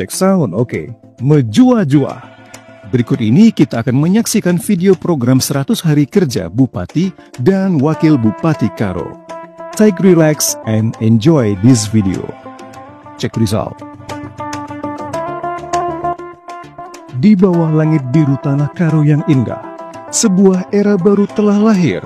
Cek sound, oke. Menjua-jua. Berikut ini kita akan menyaksikan video program 100 hari kerja Bupati dan Wakil Bupati Karo. Take relax and enjoy this video. Check result. Di bawah langit biru tanah Karo yang indah, sebuah era baru telah lahir.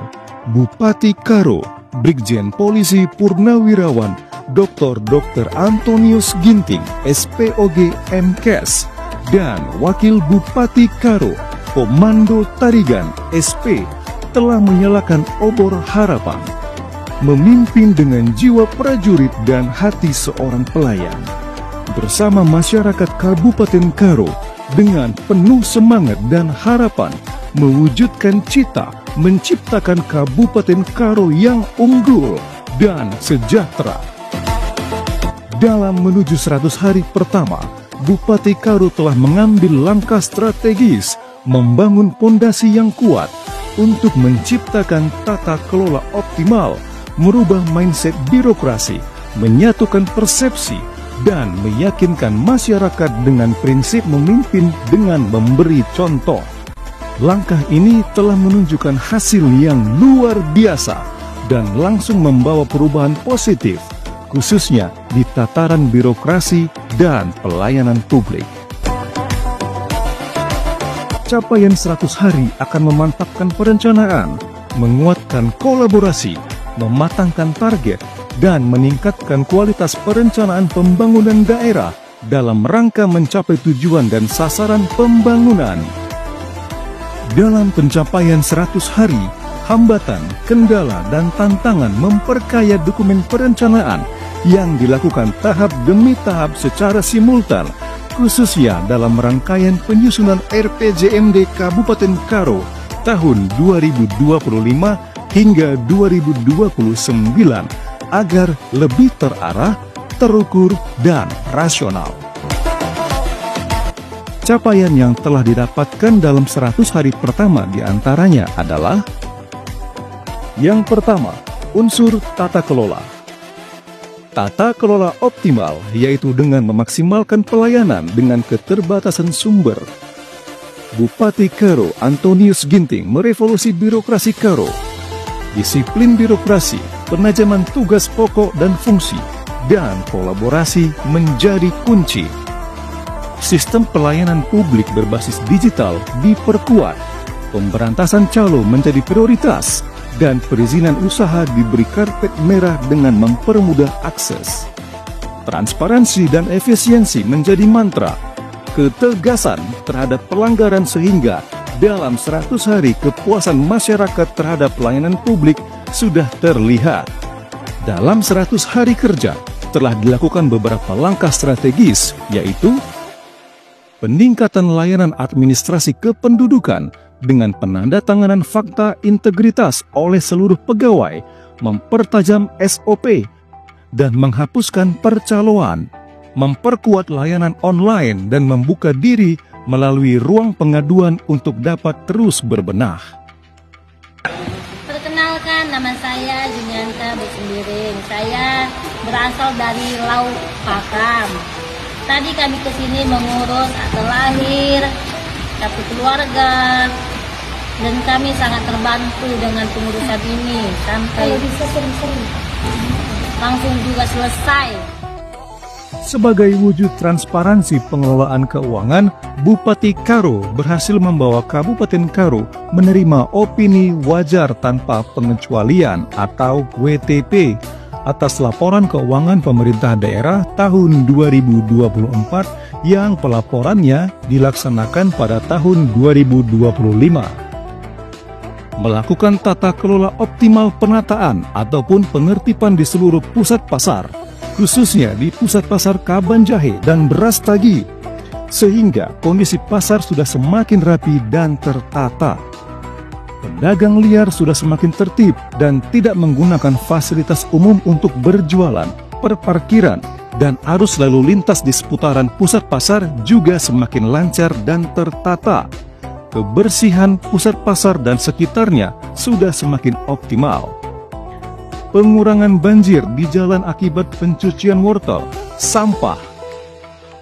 Bupati Karo, Brigjen Polisi Purnawirawan Dr. Antonius Ginting, SPOG MKes, dan Wakil Bupati Karo, Komando Tarigan, SP, telah menyalakan obor harapan, memimpin dengan jiwa prajurit dan hati seorang pelayan. Bersama masyarakat Kabupaten Karo, dengan penuh semangat dan harapan, mewujudkan cita menciptakan Kabupaten Karo yang unggul dan sejahtera. Dalam menuju 100 hari pertama, Bupati Karo telah mengambil langkah strategis membangun pondasi yang kuat untuk menciptakan tata kelola optimal, merubah mindset birokrasi, menyatukan persepsi, dan meyakinkan masyarakat dengan prinsip memimpin dengan memberi contoh. Langkah ini telah menunjukkan hasil yang luar biasa dan langsung membawa perubahan positif, khususnya di tataran birokrasi dan pelayanan publik. Capaian 100 hari akan memantapkan perencanaan, menguatkan kolaborasi, mematangkan target, dan meningkatkan kualitas perencanaan pembangunan daerah dalam rangka mencapai tujuan dan sasaran pembangunan. Dalam pencapaian 100 hari, hambatan, kendala, dan tantangan memperkaya dokumen perencanaan yang dilakukan tahap demi tahap secara simultan, khususnya dalam rangkaian penyusunan RPJMD Kabupaten Karo tahun 2025 hingga 2029 agar lebih terarah, terukur, dan rasional. Capaian yang telah didapatkan dalam 100 hari pertama diantaranya adalah: yang pertama, unsur tata kelola. Tata kelola optimal, yaitu dengan memaksimalkan pelayanan dengan keterbatasan sumber. Bupati Karo Antonius Ginting merevolusi birokrasi Karo. Disiplin birokrasi, penajaman tugas pokok dan fungsi, dan kolaborasi menjadi kunci. Sistem pelayanan publik berbasis digital diperkuat. Pemberantasan calo menjadi prioritas, dan perizinan usaha diberi karpet merah dengan mempermudah akses. Transparansi dan efisiensi menjadi mantra. Ketegasan terhadap pelanggaran sehingga dalam 100 hari kepuasan masyarakat terhadap pelayanan publik sudah terlihat. Dalam 100 hari kerja telah dilakukan beberapa langkah strategis, yaitu peningkatan layanan administrasi kependudukan dengan penandatanganan fakta integritas oleh seluruh pegawai, mempertajam SOP, dan menghapuskan percaloan, memperkuat layanan online dan membuka diri melalui ruang pengaduan untuk dapat terus berbenah. Perkenalkan, nama saya Junianta Besendiring. Saya berasal dari Lau Pakam. Tadi kami ke sini mengurus akte lahir, kartu keluarga, dan kami sangat terbantu dengan pengurusan ini sampai bisa sering-sering langsung juga selesai. Sebagai wujud transparansi pengelolaan keuangan, Bupati Karo berhasil membawa Kabupaten Karo menerima opini wajar tanpa pengecualian atau WTP atas laporan keuangan pemerintah daerah tahun 2024 yang pelaporannya dilaksanakan pada tahun 2025. Melakukan tata kelola optimal penataan ataupun penertiban di seluruh pusat pasar, khususnya di pusat pasar Kabanjahe dan Beras Tagi, sehingga kondisi pasar sudah semakin rapi dan tertata. Pedagang liar sudah semakin tertib dan tidak menggunakan fasilitas umum untuk berjualan, perparkiran, dan arus lalu lintas di seputaran pusat pasar juga semakin lancar dan tertata. Kebersihan pusat pasar dan sekitarnya sudah semakin optimal. Pengurangan banjir di jalan akibat pencucian wortel, sampah,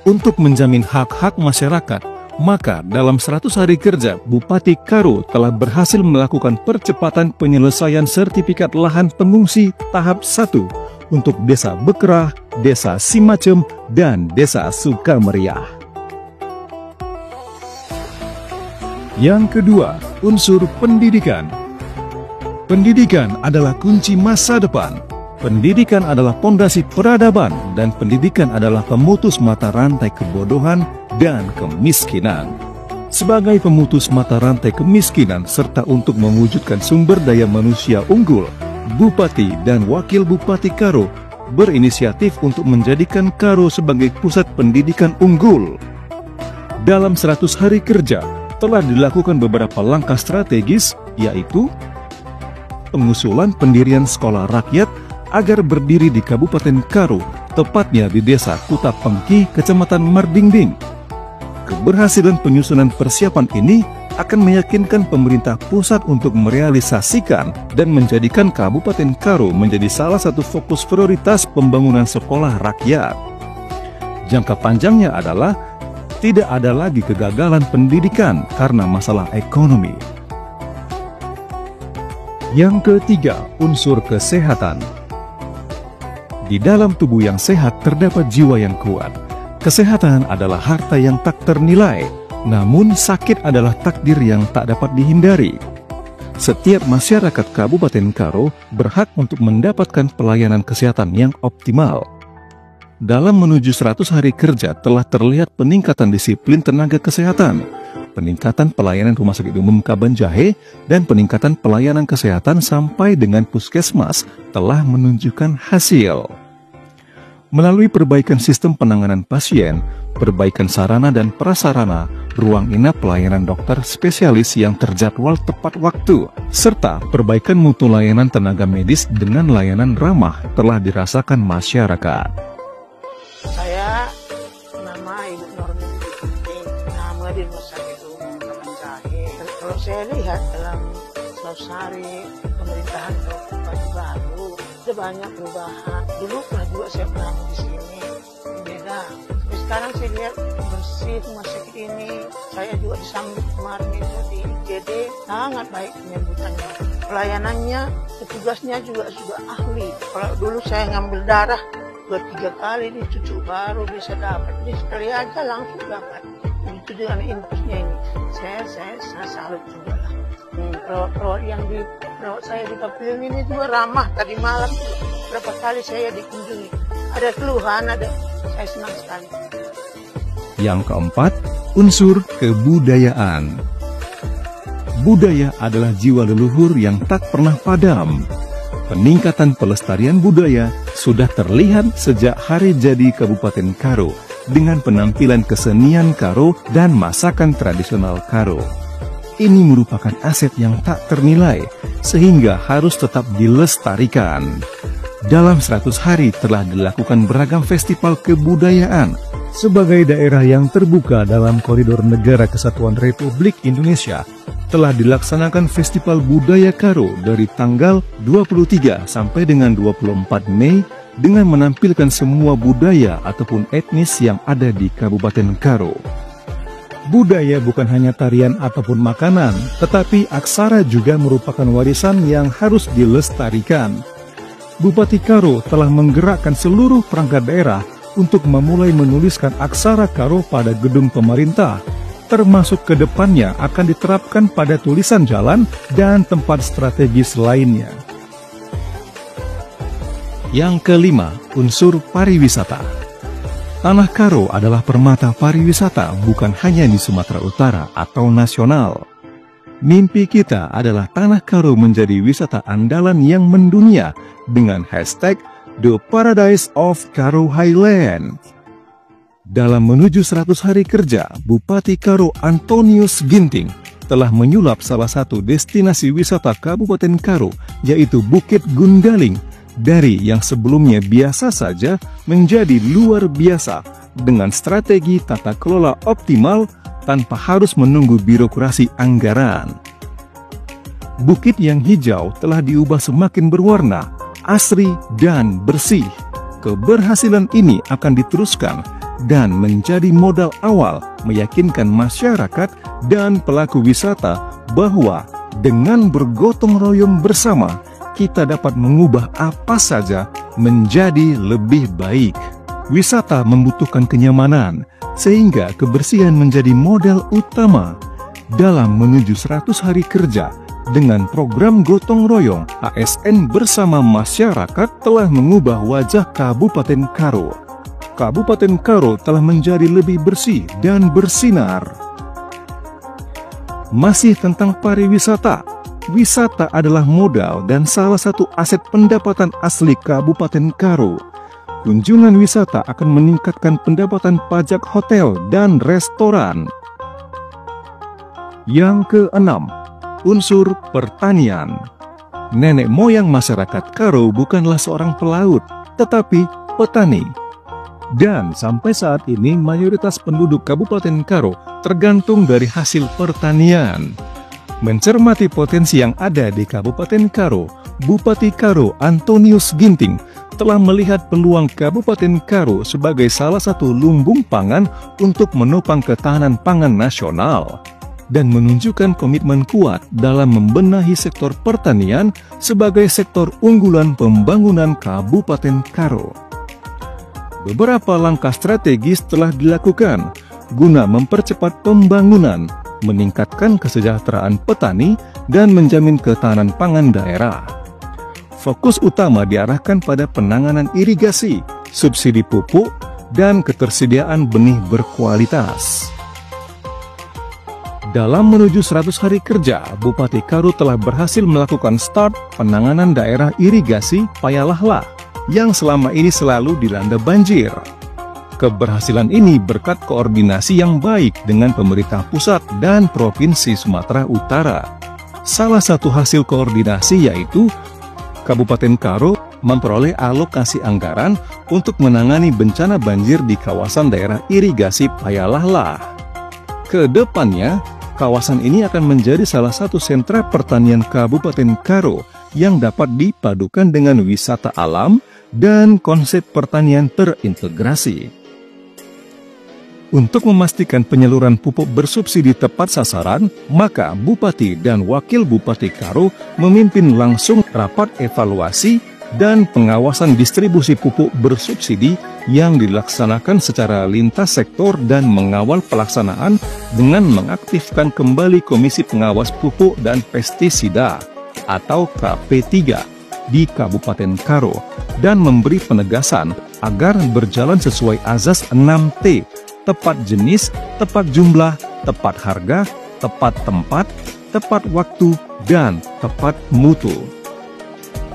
Untuk menjamin hak-hak masyarakat, maka dalam 100 hari kerja, Bupati Karo telah berhasil melakukan percepatan penyelesaian sertifikat lahan pengungsi tahap 1 untuk Desa Bekerah, Desa Simacem, dan Desa Sukameriah. Yang kedua, unsur pendidikan. Pendidikan adalah kunci masa depan. Pendidikan adalah pondasi peradaban, dan pendidikan adalah pemutus mata rantai kebodohan dan kemiskinan. Sebagai pemutus mata rantai kemiskinan serta untuk mewujudkan sumber daya manusia unggul, Bupati dan Wakil Bupati Karo berinisiatif untuk menjadikan Karo sebagai pusat pendidikan unggul. Dalam 100 hari kerja, telah dilakukan beberapa langkah strategis, yaitu pengusulan pendirian sekolah rakyat agar berdiri di Kabupaten Karo, tepatnya di Desa Kutapengki, Kecamatan Mardingding. Keberhasilan penyusunan persiapan ini akan meyakinkan pemerintah pusat untuk merealisasikan dan menjadikan Kabupaten Karo menjadi salah satu fokus prioritas pembangunan sekolah rakyat. Jangka panjangnya adalah tidak ada lagi kegagalan pendidikan karena masalah ekonomi. Yang ketiga, unsur kesehatan. Di dalam tubuh yang sehat terdapat jiwa yang kuat. Kesehatan adalah harta yang tak ternilai, namun sakit adalah takdir yang tak dapat dihindari. Setiap masyarakat Kabupaten Karo berhak untuk mendapatkan pelayanan kesehatan yang optimal. Dalam menuju 100 hari kerja telah terlihat peningkatan disiplin tenaga kesehatan, peningkatan pelayanan Rumah Sakit Umum Kabanjahe, dan peningkatan pelayanan kesehatan sampai dengan puskesmas telah menunjukkan hasil. Melalui perbaikan sistem penanganan pasien, perbaikan sarana dan prasarana, ruang inap pelayanan dokter spesialis yang terjadwal tepat waktu, serta perbaikan mutu layanan tenaga medis dengan layanan ramah telah dirasakan masyarakat. Saya nama Ibu Normin nama di Rumah Sakit Umum Kabanjahe. Kalau saya lihat dalam 100 hari pemerintahan Bupati baru, ada banyak perubahan. Dulu pernah juga saya pernah di sini, beda. Tapi sekarang saya lihat bersih rumah sakit ini. Saya juga disambut kemarin itu di IGD, sangat baik penyambutannya. Pelayanannya, petugasnya juga sudah ahli. Kalau dulu saya ngambil darah 2-3 kali di cucu baru bisa dapat. Jadi sekali aja langsung dapat. Itu dengan infusnya ini. Saya salut juga lah. Perawat yang perawat saya di pavilion ini juga ramah. Tadi malam berapa kali saya dikunjungi. Ada keluhan, saya senang sekali. Yang keempat, unsur kebudayaan. Budaya adalah jiwa leluhur yang tak pernah padam. Peningkatan pelestarian budaya sudah terlihat sejak hari jadi Kabupaten Karo dengan penampilan kesenian Karo dan masakan tradisional Karo. Ini merupakan aset yang tak ternilai sehingga harus tetap dilestarikan. Dalam 100 hari telah dilakukan beragam festival kebudayaan sebagai daerah yang terbuka dalam koridor Negara Kesatuan Republik Indonesia. Telah dilaksanakan Festival Budaya Karo dari tanggal 23 sampai dengan 24 Mei dengan menampilkan semua budaya ataupun etnis yang ada di Kabupaten Karo. Budaya bukan hanya tarian ataupun makanan, tetapi aksara juga merupakan warisan yang harus dilestarikan. Bupati Karo telah menggerakkan seluruh perangkat daerah untuk memulai menuliskan aksara Karo pada gedung pemerintah, termasuk ke depannya akan diterapkan pada tulisan jalan dan tempat strategis lainnya. Yang kelima, unsur pariwisata. Tanah Karo adalah permata pariwisata bukan hanya di Sumatera Utara atau nasional. Mimpi kita adalah Tanah Karo menjadi wisata andalan yang mendunia dengan hashtag The Paradise of Karo Highland. Dalam menuju 100 hari kerja, Bupati Karo Antonius Ginting telah menyulap salah satu destinasi wisata Kabupaten Karo, yaitu Bukit Gundaling, dari yang sebelumnya biasa saja menjadi luar biasa dengan strategi tata kelola optimal tanpa harus menunggu birokrasi anggaran. Bukit yang hijau telah diubah semakin berwarna, asri, dan bersih. Keberhasilan ini akan diteruskan dan menjadi modal awal meyakinkan masyarakat dan pelaku wisata bahwa dengan bergotong royong bersama, kita dapat mengubah apa saja menjadi lebih baik. Wisata membutuhkan kenyamanan, sehingga kebersihan menjadi modal utama. Dalam menuju 100 hari kerja, dengan program gotong royong, ASN bersama masyarakat telah mengubah wajah Kabupaten Karo. Kabupaten Karo telah menjadi lebih bersih dan bersinar. Masih tentang pariwisata. Wisata adalah modal dan salah satu aset pendapatan asli Kabupaten Karo. Kunjungan wisata akan meningkatkan pendapatan pajak hotel dan restoran. Yang keenam, unsur pertanian. Nenek moyang masyarakat Karo bukanlah seorang pelaut, tetapi petani. Dan sampai saat ini mayoritas penduduk Kabupaten Karo tergantung dari hasil pertanian. Mencermati potensi yang ada di Kabupaten Karo, Bupati Karo Antonius Ginting telah melihat peluang Kabupaten Karo sebagai salah satu lumbung pangan untuk menopang ketahanan pangan nasional, dan menunjukkan komitmen kuat dalam membenahi sektor pertanian sebagai sektor unggulan pembangunan Kabupaten Karo. Beberapa langkah strategis telah dilakukan guna mempercepat pembangunan, meningkatkan kesejahteraan petani, dan menjamin ketahanan pangan daerah. Fokus utama diarahkan pada penanganan irigasi, subsidi pupuk, dan ketersediaan benih berkualitas. Dalam menuju 100 hari kerja, Bupati Karo telah berhasil melakukan start penanganan daerah irigasi Payalahla yang selama ini selalu dilanda banjir. Keberhasilan ini berkat koordinasi yang baik dengan pemerintah pusat dan Provinsi Sumatera Utara. Salah satu hasil koordinasi yaitu Kabupaten Karo memperoleh alokasi anggaran untuk menangani bencana banjir di kawasan daerah irigasi Payalahla. Kedepannya, kawasan ini akan menjadi salah satu sentra pertanian Kabupaten Karo yang dapat dipadukan dengan wisata alam dan konsep pertanian terintegrasi. Untuk memastikan penyaluran pupuk bersubsidi tepat sasaran, maka Bupati dan Wakil Bupati Karo memimpin langsung rapat evaluasi dan pengawasan distribusi pupuk bersubsidi yang dilaksanakan secara lintas sektor dan mengawal pelaksanaan dengan mengaktifkan kembali Komisi Pengawas Pupuk dan Pestisida atau KP3 di Kabupaten Karo dan memberi penegasan agar berjalan sesuai azas 6T, tepat jenis, tepat jumlah, tepat harga, tepat tempat, tepat waktu, dan tepat mutu.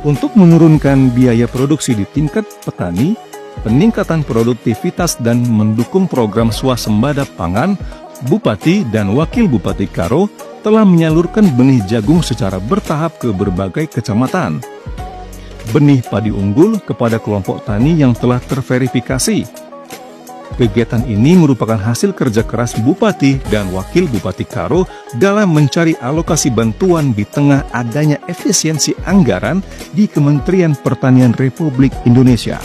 Untuk menurunkan biaya produksi di tingkat petani, peningkatan produktivitas dan mendukung program swasembada pangan, Bupati dan Wakil Bupati Karo telah menyalurkan benih jagung secara bertahap ke berbagai kecamatan. Benih padi unggul kepada kelompok tani yang telah terverifikasi. Kegiatan ini merupakan hasil kerja keras Bupati dan Wakil Bupati Karo dalam mencari alokasi bantuan di tengah adanya efisiensi anggaran di Kementerian Pertanian Republik Indonesia.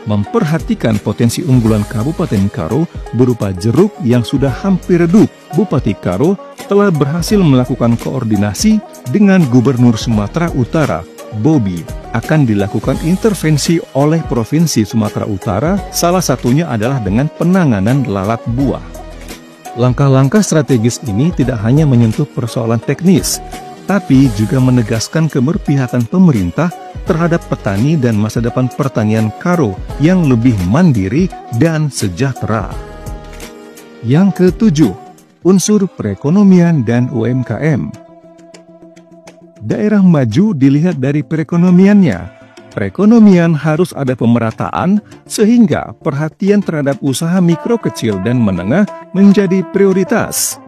Memperhatikan potensi unggulan Kabupaten Karo berupa jeruk yang sudah hampir redup, Bupati Karo telah berhasil melakukan koordinasi dengan Gubernur Sumatera Utara, Bobi. Akan dilakukan intervensi oleh Provinsi Sumatera Utara, salah satunya adalah dengan penanganan lalat buah. Langkah-langkah strategis ini tidak hanya menyentuh persoalan teknis, tapi juga menegaskan keberpihakan pemerintah terhadap petani dan masa depan pertanian Karo yang lebih mandiri dan sejahtera. Yang ketujuh, unsur perekonomian dan UMKM. Daerah maju dilihat dari perekonomiannya. Perekonomian harus ada pemerataan sehingga perhatian terhadap usaha mikro, kecil, dan menengah menjadi prioritas.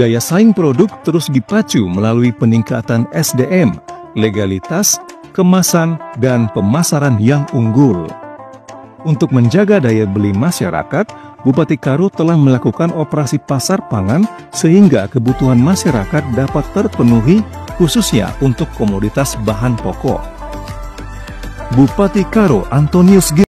Daya saing produk terus dipacu melalui peningkatan SDM, legalitas, kemasan, dan pemasaran yang unggul. Untuk menjaga daya beli masyarakat, Bupati Karo telah melakukan operasi pasar pangan sehingga kebutuhan masyarakat dapat terpenuhi, khususnya untuk komoditas bahan pokok. Bupati Karo Antonius